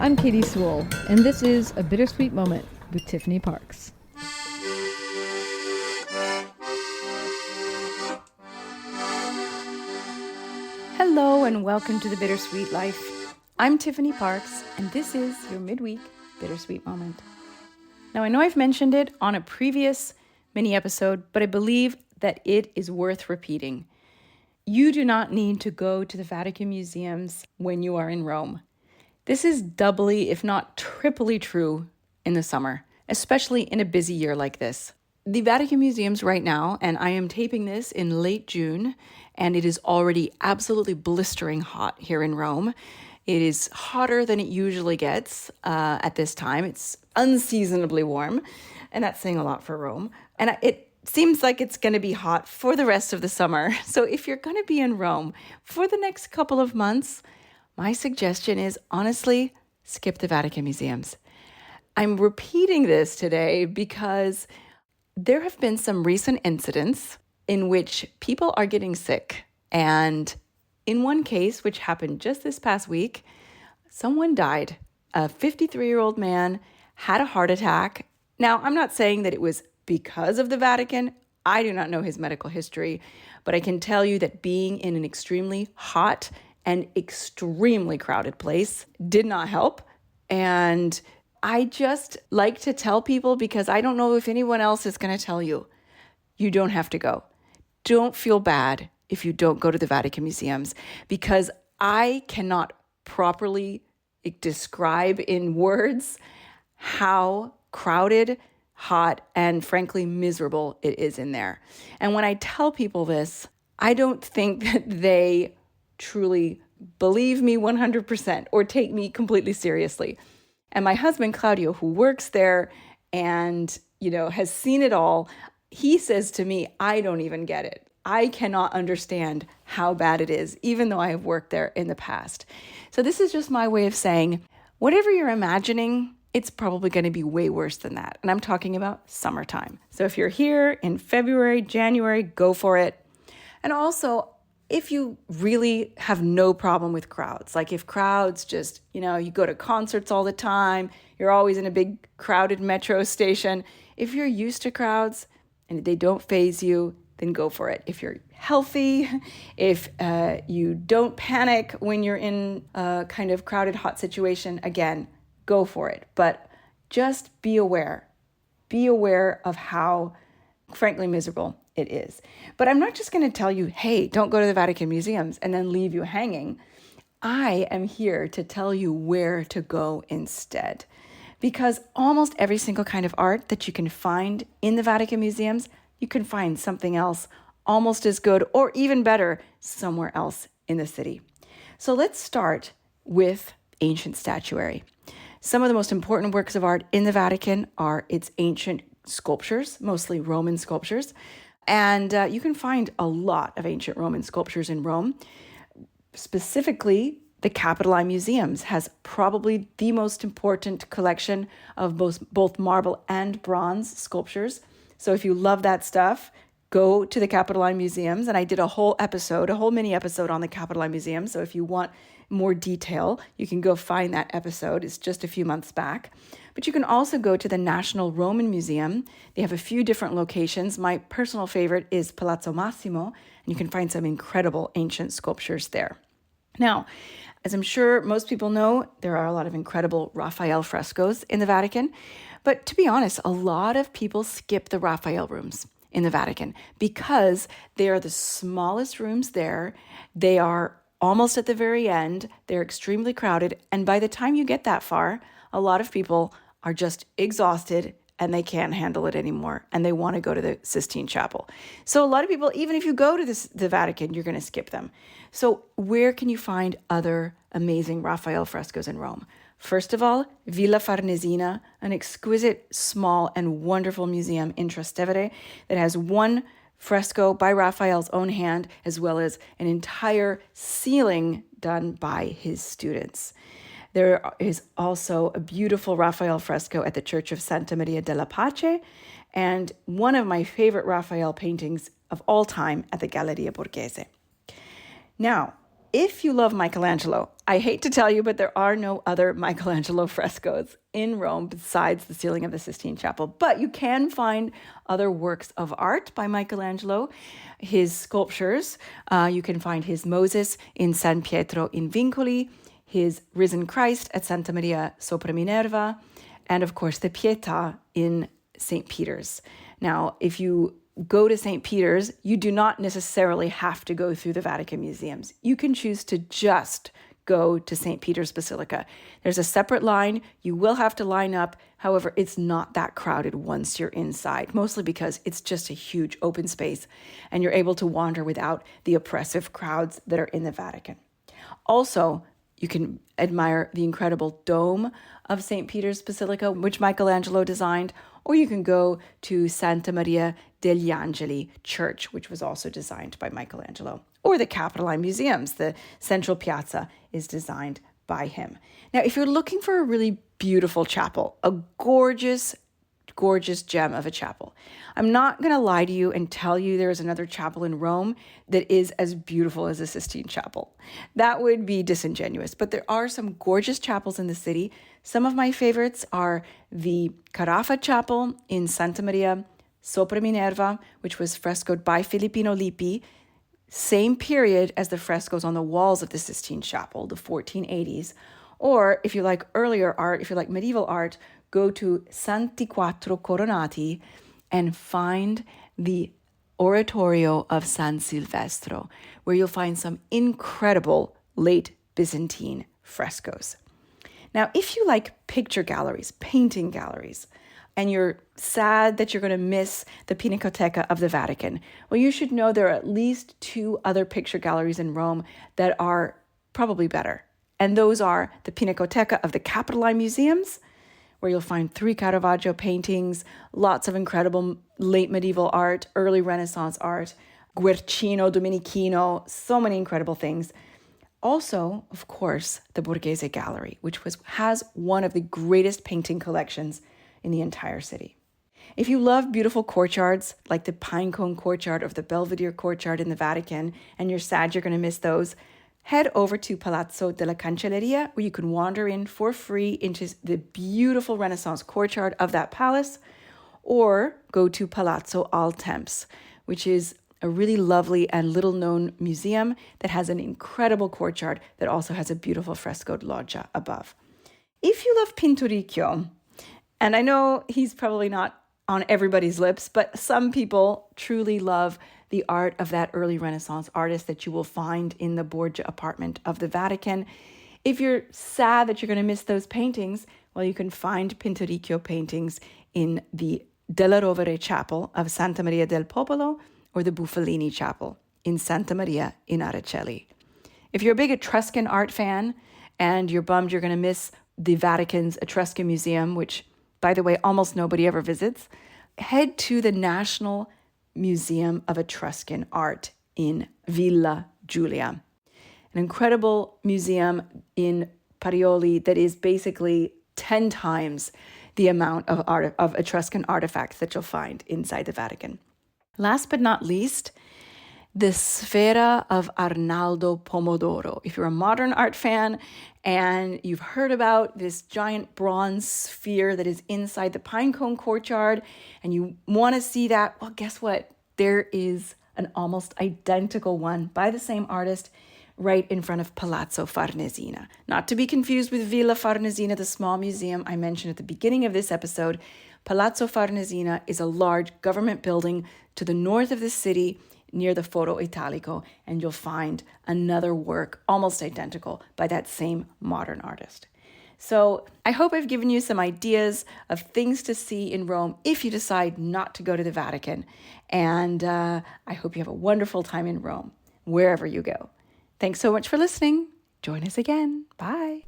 I'm Katie Sewell, and this is A Bittersweet Moment with Tiffany Parks. Hello and welcome to The Bittersweet Life. I'm Tiffany Parks, and this is your midweek Bittersweet Moment. Now, I know I've mentioned it on a previous mini episode, but I believe that it is worth repeating. You do not need to go to the Vatican Museums when you are in Rome. This is doubly, if not triply true in the summer, especially in a busy year like this. The Vatican Museums right now, and I am taping this in late June, and it is already absolutely blistering hot here in Rome. It is hotter than it usually gets at this time. It's unseasonably warm, and that's saying a lot for Rome. And it seems like it's going to be hot for the rest of the summer. So if you're going to be in Rome for the next couple of months, my suggestion is, honestly, skip the Vatican Museums. I'm repeating this today because there have been some recent incidents in which people are getting sick. And in one case, which happened just this past week, someone died. A 53-year-old man had a heart attack. Now, I'm not saying that it was because of the Vatican. I do not know his medical history, but I can tell you that being in an extremely hot and extremely crowded place did not help. And I just like to tell people, because I don't know if anyone else is going to tell you, you don't have to go. Don't feel bad if you don't go to the Vatican Museums, because I cannot properly describe in words how crowded, hot, and frankly miserable it is in there. And when I tell people this, I don't think that they truly believe me 100% or take me completely seriously. And my husband, Claudio, who works there and, has seen it all, he says to me, I don't even get it. I cannot understand how bad it is, even though I have worked there in the past. So this is just my way of saying, whatever you're imagining, it's probably going to be way worse than that. And I'm talking about summertime. So if you're here in February, January, go for it. And also, if you really have no problem with crowds, like if crowds just, you go to concerts all the time, you're always in a big crowded metro station. If you're used to crowds and they don't faze you, then go for it. If you're healthy, if you don't panic when you're in a kind of crowded, hot situation, again, go for it. But just be aware. Be aware of how, frankly, miserable it is. But I'm not just going to tell you, hey, don't go to the Vatican Museums and then leave you hanging. I am here to tell you where to go instead. Because almost every single kind of art that you can find in the Vatican Museums, you can find something else almost as good or even better somewhere else in the city. So let's start with ancient statuary. Some of the most important works of art in the Vatican are its ancient sculptures, mostly Roman sculptures. And you can find a lot of ancient Roman sculptures in Rome. Specifically, the Capitoline Museums has probably the most important collection of both marble and bronze sculptures. So if you love that stuff, go to the Capitoline Museums. And I did a whole mini episode on the Capitoline Museum. So if you want more detail, you can go find that episode. It's just a few months back. But you can also go to the National Roman Museum. They have a few different locations. My personal favorite is Palazzo Massimo, and you can find some incredible ancient sculptures there. Now, as I'm sure most people know, there are a lot of incredible Raphael frescoes in the Vatican. But to be honest, a lot of people skip the Raphael rooms in the Vatican because they are the smallest rooms there. They are almost at the very end. They're extremely crowded. And by the time you get that far, a lot of people are just exhausted and they can't handle it anymore. And they want to go to the Sistine Chapel. So a lot of people, even if you go to the Vatican, you're going to skip them. So where can you find other amazing Raphael frescoes in Rome? First of all, Villa Farnesina, an exquisite, small, and wonderful museum in Trastevere that has one fresco by Raphael's own hand, as well as an entire ceiling done by his students. There is also a beautiful Raphael fresco at the Church of Santa Maria della Pace, and one of my favorite Raphael paintings of all time at the Galleria Borghese. Now, if you love Michelangelo, I hate to tell you, but there are no other Michelangelo frescoes in Rome besides the ceiling of the Sistine Chapel. But you can find other works of art by Michelangelo, his sculptures. You can find his Moses in San Pietro in Vincoli, his risen Christ at Santa Maria sopra Minerva, and of course the Pietà in St. Peter's. Now, if you go to St. Peter's, you do not necessarily have to go through the Vatican Museums. You can choose to just go to St. Peter's Basilica. There's a separate line. You will have to line up. However, it's not that crowded once you're inside, mostly because it's just a huge open space and you're able to wander without the oppressive crowds that are in the Vatican. Also, you can admire the incredible dome of St. Peter's Basilica, which Michelangelo designed, or you can go to Santa Maria degli Angeli Church, which was also designed by Michelangelo, or the Capitoline Museums. The central piazza is designed by him. Now, if you're looking for a really beautiful chapel, a gorgeous gem of a chapel, I'm not going to lie to you and tell you there is another chapel in Rome that is as beautiful as the Sistine Chapel. That would be disingenuous, but there are some gorgeous chapels in the city. Some of my favorites are the Carafa Chapel in Santa Maria sopra Minerva, which was frescoed by Filippino Lippi, same period as the frescoes on the walls of the Sistine Chapel, the 1480s. Or if you like earlier art, if you like medieval art, go to Santi Quattro Coronati and find the Oratorio of San Silvestro, where you'll find some incredible late Byzantine frescoes. Now, if you like picture galleries, painting galleries, and you're sad that you're going to miss the Pinacoteca of the Vatican, well, you should know there are at least 2 other picture galleries in Rome that are probably better. And those are the Pinacoteca of the Capitoline Museums, where you'll find 3 Caravaggio paintings, lots of incredible late medieval art, early Renaissance art, Guercino, Domenichino, so many incredible things. Also, of course, the Borghese Gallery, which has one of the greatest painting collections in the entire city. If you love beautiful courtyards, like the Pinecone Courtyard or the Belvedere Courtyard in the Vatican, and you're sad you're going to miss those, head over to Palazzo della Cancelleria, where you can wander in for free into the beautiful Renaissance courtyard of that palace, or go to Palazzo al Temps, which is a really lovely and little-known museum that has an incredible courtyard that also has a beautiful frescoed loggia above. If you love Pinturicchio, and I know he's probably not on everybody's lips, but some people truly love the art of that early Renaissance artist that you will find in the Borgia apartment of the Vatican. If you're sad that you're going to miss those paintings, well, you can find Pinturicchio paintings in the Della Rovere Chapel of Santa Maria del Popolo or the Buffalini Chapel in Santa Maria in Araceli. If you're a big Etruscan art fan and you're bummed you're going to miss the Vatican's Etruscan Museum, which, by the way, almost nobody ever visits, head to the National Museum of Etruscan Art in Villa Giulia, an incredible museum in Parioli that is basically 10 times the amount of Etruscan artifacts that you'll find inside the Vatican. Last but not least, the Sfera of Arnaldo Pomodoro. If you're a modern art fan and you've heard about this giant bronze sphere that is inside the Pinecone Courtyard and you want to see that, well, guess what? There is an almost identical one by the same artist right in front of Palazzo Farnesina. Not to be confused with Villa Farnesina, the small museum I mentioned at the beginning of this episode. Palazzo Farnesina is a large government building to the north of the city near the Foro Italico, and you'll find another work almost identical by that same modern artist. So I hope I've given you some ideas of things to see in Rome if you decide not to go to the Vatican. And I hope you have a wonderful time in Rome, wherever you go. Thanks so much for listening. Join us again. Bye.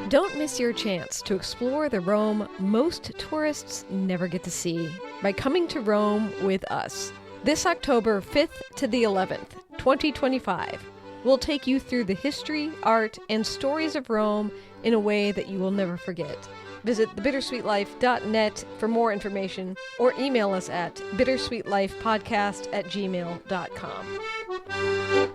Don't miss your chance to explore the Rome most tourists never get to see by coming to Rome with us. This October 5th to the 11th, 2025, we'll take you through the history, art, and stories of Rome in a way that you will never forget. Visit thebittersweetlife.net for more information or email us at bittersweetlifepodcast@gmail.com.